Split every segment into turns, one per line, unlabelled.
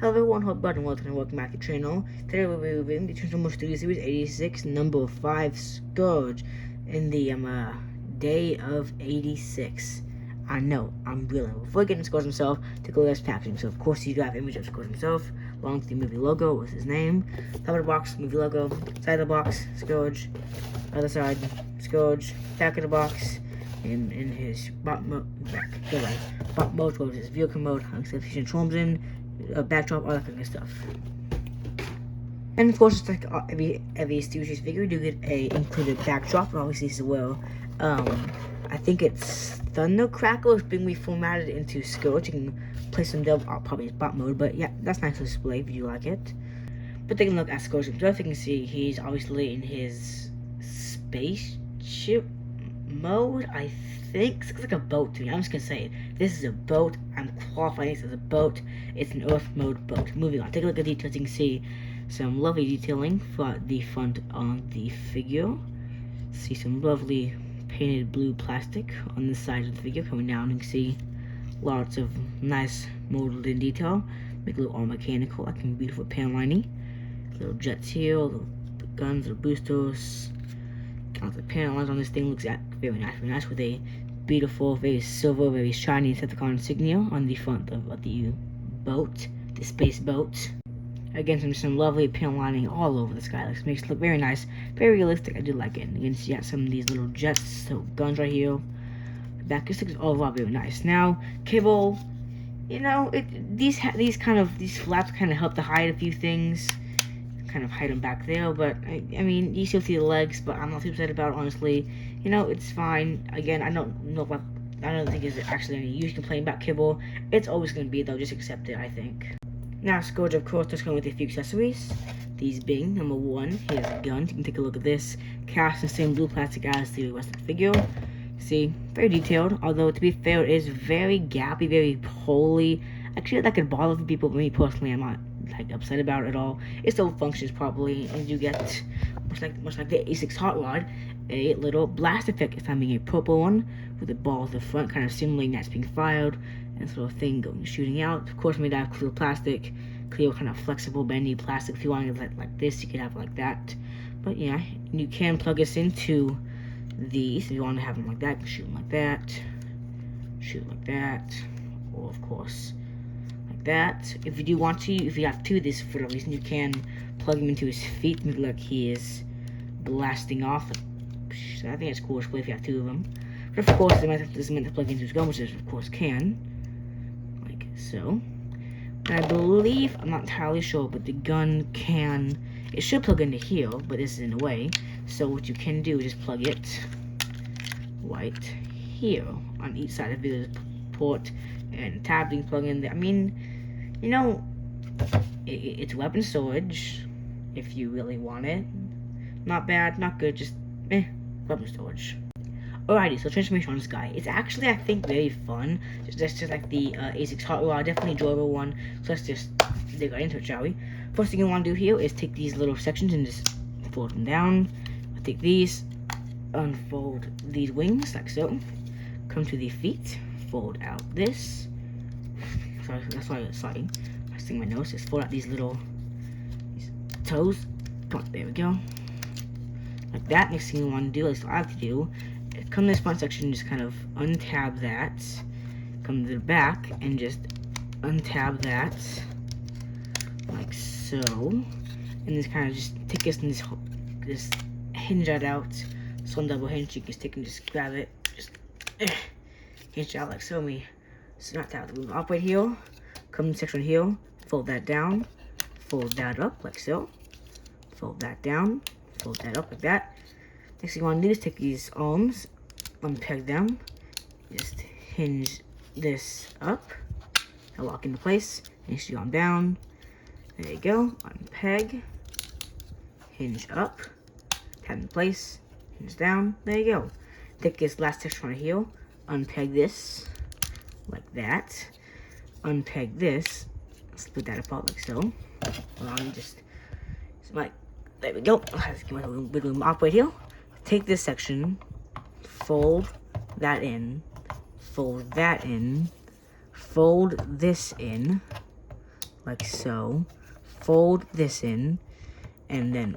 Hello everyone, hope you're doing well and welcome back to the channel. Today we'll be reviewing the Transformers Studio Series 86, number 5, Scourge, in the day of 86. I know, I'm reeling. Before we get into Scourge himself, take a look at his packaging. So of course you do have an image of Scourge himself, along with the movie logo with his name. Top of the box, movie logo. Side of the box, Scourge. Other side, Scourge. Back of the box, in his bot mode, bot mode goes his vehicle mode, exception transforms in, backdrop, all that kind of stuff. And of course, it's like every Studio Series figure, you do get a included backdrop, obviously as well. I think it's Thunder Crackle is being reformatted into Scourge. You can place some dev, probably bot mode, but yeah, that's nice to display if you like it. But taking a look at Scourge himself, you can see he's obviously in his spaceship mode, I think. It looks like a boat to me. I'm just gonna say it. This is a boat. I'm qualifying this as a boat. It's an Earth mode boat. Moving on. Take a look at the details. You can see some lovely detailing for the front on the figure. See some lovely painted blue plastic on the side of the figure coming down. You can see lots of nice molded in detail. Make it look all mechanical. Like a beautiful panel lining. Little jets here, little guns, little boosters. The panel lines on this thing looks very nice with a beautiful, very silver, very shiny Decepticon insignia on the front of the boat, the space boat. Again, some lovely panel lining all over the sky. Makes it look very nice, very realistic. I do like it. And you can see some of these little jets, so guns right here. The back just looks overall very nice. Now, Cable, you know, these flaps kind of help to hide a few things. Kind of hide them back there, but I mean, you still see the legs, but I'm not too upset about it, honestly. You know, it's fine. Again, I don't think there's actually any use complaining about Kibble. It's always going to be, though, just accept it, I think. Now, Scourge, of course, just going with a few accessories. These being, number one, here's a gun. You can take a look at this. Cast in the same blue plastic as the rest of the figure. See, very detailed, although, to be fair, it is very gappy, very poly. Actually, that could bother people, but me personally, I'm not upset about it at all. It still functions properly, and you get much like the A6 Hot Rod, a little blast effect. This time being a purple one with a ball at the front, kind of simulating that's being fired, and this little thing shooting out. Of course, made out of clear plastic, clear kind of flexible, bendy plastic. If you want it like this, you could have it like that. But yeah, you can plug this into these if you want to have them like that. You can shoot them like that, shoot like that, or of course that. If you do want to, if you have to, this for a reason, you can plug him into his feet. Make it look like he is blasting off. So I think it's cool display if you have two of them. But of course, this is meant to plug into his gun, which is of course can, like so. And I believe, I'm not entirely sure, but the gun can, it should plug into here, but this is in the way. So what you can do is just plug it right here on each side of the port, and tab being plugged in there. I mean, you know, it's weapon storage if you really want it. Not bad, not good, just weapon storage. Alrighty, so transformation on this guy. It's actually, I think, very fun. Just like the A6 Hot Rod, definitely enjoyable one. So let's just dig right into it, shall we? First thing you want to do here is take these little sections and just fold them down. I'll take these, unfold these wings like so. Come to the feet, fold out this. Sorry, that's why it's sliding. I was thinking my nose. Just fold out these toes. Come on, there we go. Like that. Next thing you want to do, is I have to do, is come to this front section, just kind of untab that. Come to the back and just untab that, like so. And just kind of just take this and just hinge that out. So on double hinge, you can stick and just grab it. Just hinge it out like so. Snap that with the up right here, come to the section here, fold that down, fold that up like so, fold that down, fold that up like that. Next thing you want to do is take these arms, unpeg them, just hinge this up, and lock into place, hinge the arm down, there you go, unpeg, hinge up, tab in place, hinge down, there you go. Take this last section right here, unpeg this, like that, unpeg this, split that apart like so. Allow me just, like, there we go. Let's get my wiggle room off right here. Take this section, fold that in, fold that in, fold this in, like so. Fold this in, and then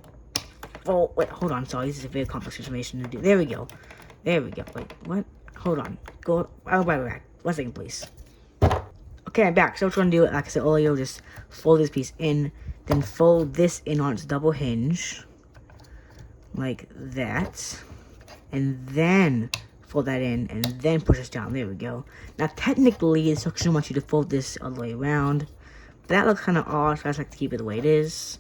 fold. Wait, hold on. Sorry, this is a very complex information to do. There we go. There we go. Wait, what? Hold on. Go. I'll be right back. 1 second, please. Okay, I'm back. So what we're gonna do, like I said earlier, just fold this piece in, then fold this in on its double hinge, like that, and then fold that in, and then push this down. There we go. Now, technically, the instruction wants you to fold this all the way around. That looks kind of odd, so I just like to keep it the way it is.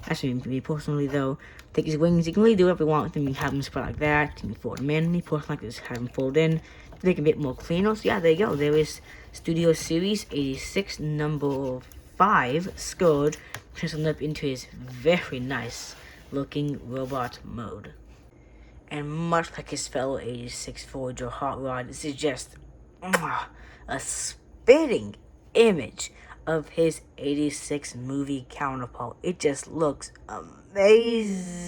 Actually, me personally, though, take these wings. You can really do whatever you want with them. You have them spread like that. You can fold them in. Me personally, like to just have them fold in. Make it a bit more cleaner. So yeah, there you go. There is Studio Series 86, number 5, Scourge, transformed up into his very nice looking robot mode. And much like his fellow 86 Voyager Hot Rod, this is just a spitting image of his 86 movie counterpart. It just looks amazing.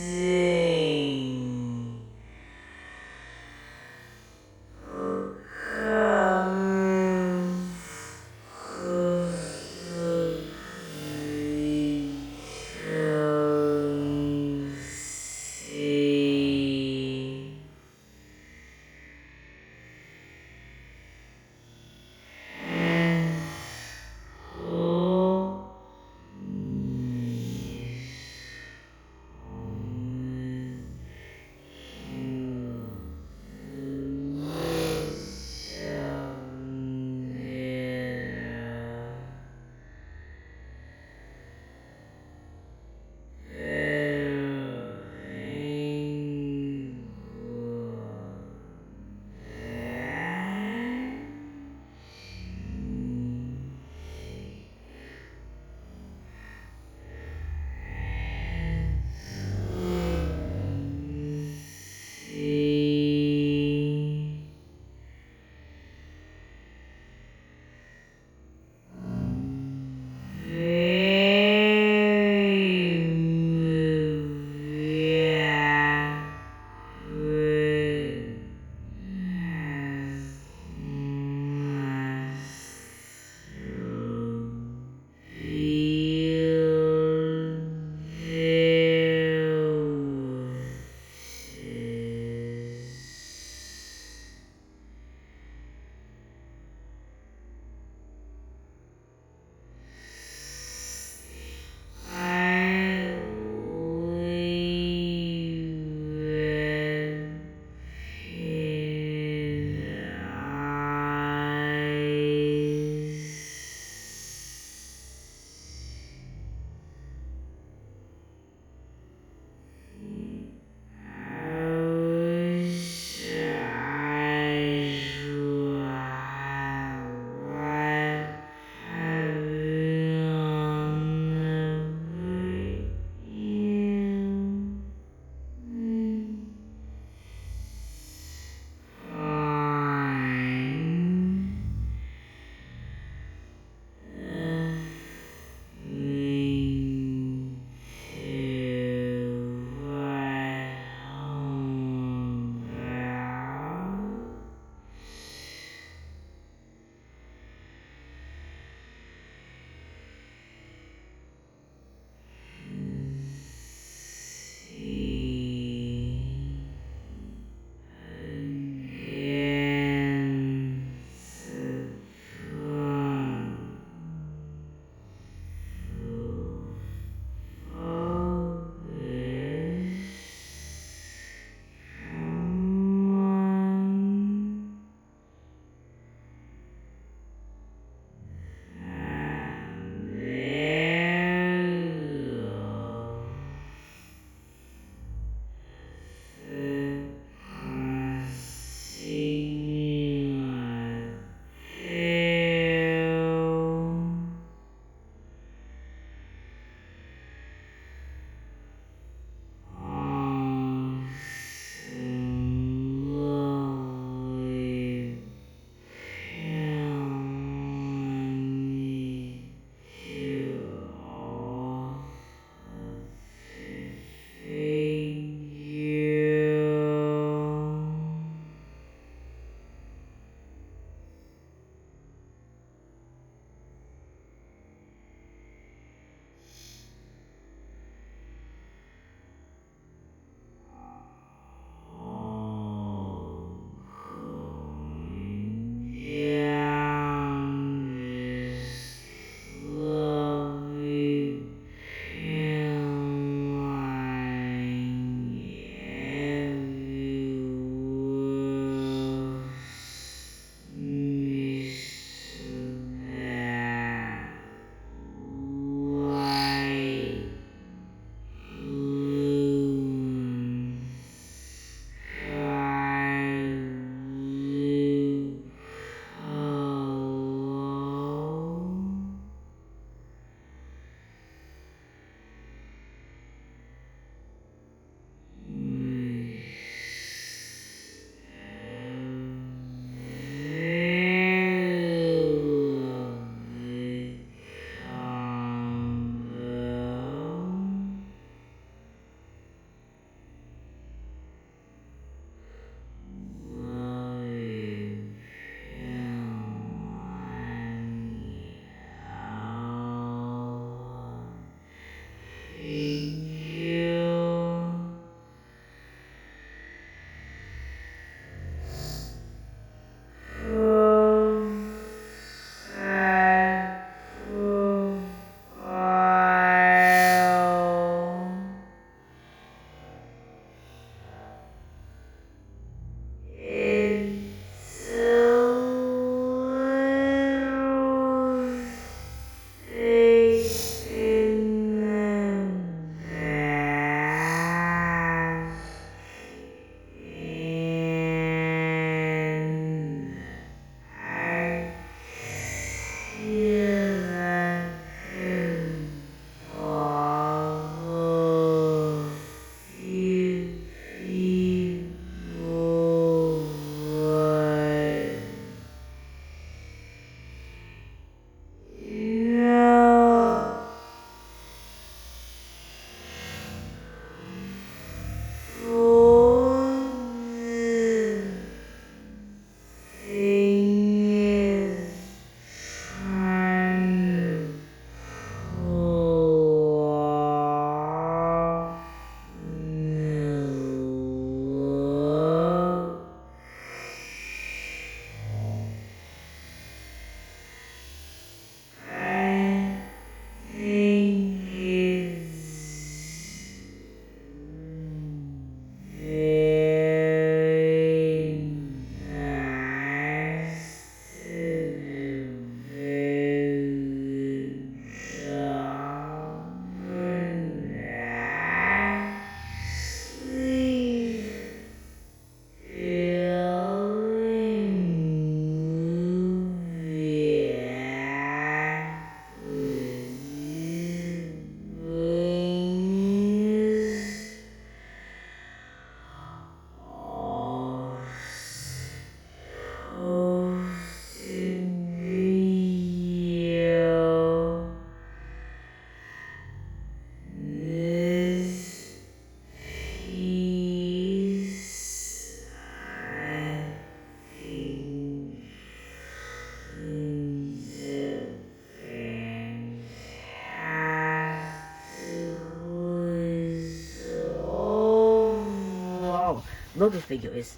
look, this figure is,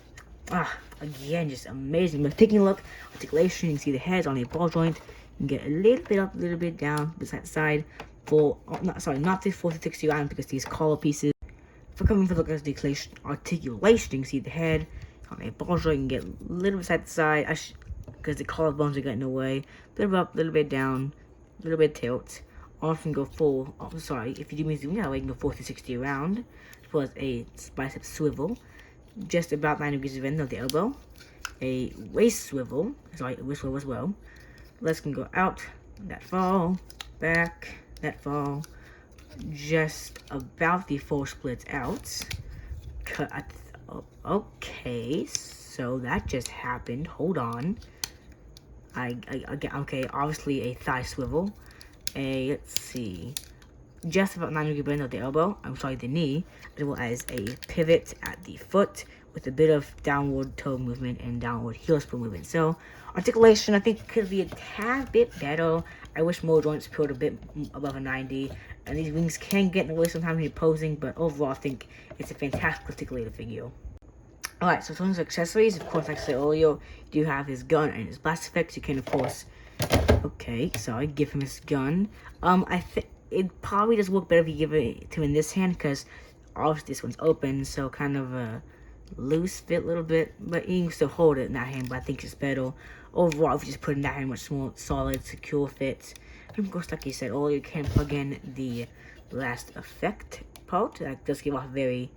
again, just amazing. But taking a look, articulation, you can see the heads on the ball joint. You can get a little bit up, a little bit down, beside the side. Not this 40-60 round because these collar pieces. For coming for look at the articulation, you can see the head on a ball joint. You can get a little bit side to side because the collarbones are getting away. A little bit up, a little bit down, a little bit tilt. Often go full. If you do me zoom that way, you can go 40-60 around. As well as a bicep swivel, just about 9 degrees of bend of the elbow. A waist swivel, waist swivel as well. Legs can go out, that fall, back, that fall. Just about the 4 splits out. Okay, so that just happened. Hold on. Okay, obviously a thigh swivel. Let's see. Just about 9 degree bend of the elbow, the knee, as well as a pivot at the foot with a bit of downward toe movement and downward heel split movement. So, articulation, I think, could be a tad bit better. I wish more joints peeled a bit above a 90, and these wings can get in the way sometimes when you're posing, but overall, I think it's a fantastic articulated figure. Alright, so in terms of accessories, of course, like I said earlier, you do have his gun and his blast effects. You can, of course, give him his gun. I think it probably does work better if you give it to him in this hand, because obviously this one's open, so kind of a loose fit a little bit, but you can still hold it in that hand, but I think it's better. Overall, if you just put it in that hand, much more solid, secure fit. And of course, like you said earlier, you can plug in the blast effect part. That does give off a very,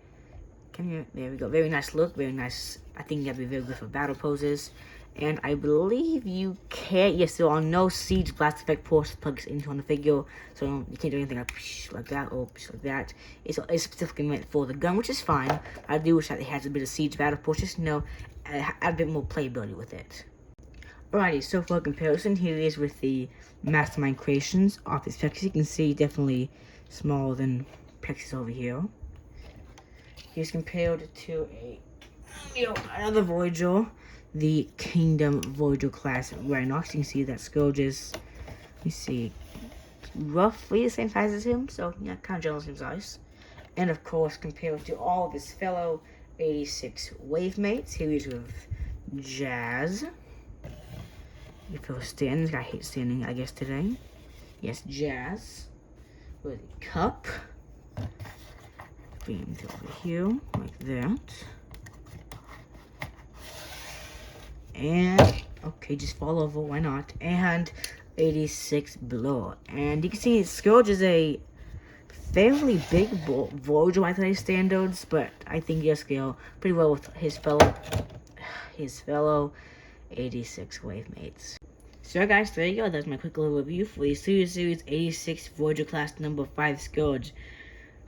there we go, very nice look, very nice. I think that'd be very good for battle poses. And I believe you can't, yes, there are no siege blast effect ports plugs into on the figure, so you can't do anything like that or like that. It's specifically meant for the gun, which is fine. I do wish that it has a bit of siege battle ports, just add a bit more playability with it. Alrighty, so for comparison, here it is with the Mastermind Creations Office Plexus. You can see definitely smaller than Plexus over here. Here's compared to another Voyager, the Kingdom Voyager class Rhinox. You can see that Scourge is, let me see, roughly the same size as him, so yeah, kind of generally the same size. And of course, compared to all of his fellow 86 wave mates, here he is with Jazz. If it was standing, I hate standing, I guess, today. Yes, Jazz. With a cup. Bring him over here, like that. And, okay, just fall over, why not? And 86 below. And you can see Scourge is a fairly big Voyager by today's standards, but I think he'll scale pretty well with his fellow 86 wave mates. So guys, there you go. That's my quick little review for the Series 86 Voyager class number 5 Scourge.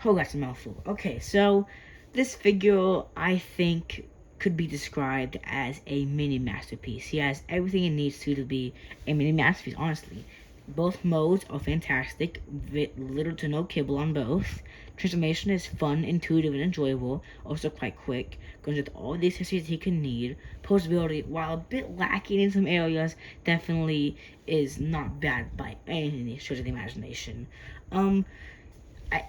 Oh, that's a mouthful. Okay, so this figure, I think, could be described as a mini masterpiece. He has everything it needs to be a mini masterpiece, honestly. Both modes are fantastic, little to no kibble on both. Transformation is fun, intuitive, and enjoyable, also quite quick. Goes with all the accessories he can need. Posability, while a bit lacking in some areas, definitely is not bad by any stretch of the imagination.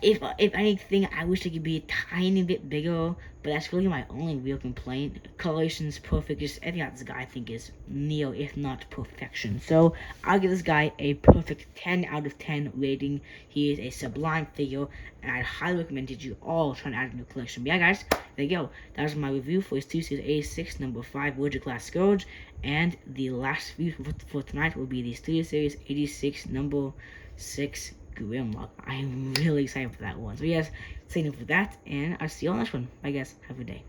If anything, I wish it could be a tiny bit bigger, but that's really my only real complaint. Coloration's perfect, just everything about this guy I think is near, if not perfection. So, I'll give this guy a perfect 10 out of 10 rating. He is a sublime figure, and I highly recommend you all try to add a new collection. But yeah guys, there you go. That was my review for his 2 Series 86 number 5 Voyager class Scourge, and the last review for tonight will be the Studio Series 86 number 6 Grimlock. I'm really excited for that one. So yes, stay tuned for that, and I'll see you on the next one. Bye guys, have a good day.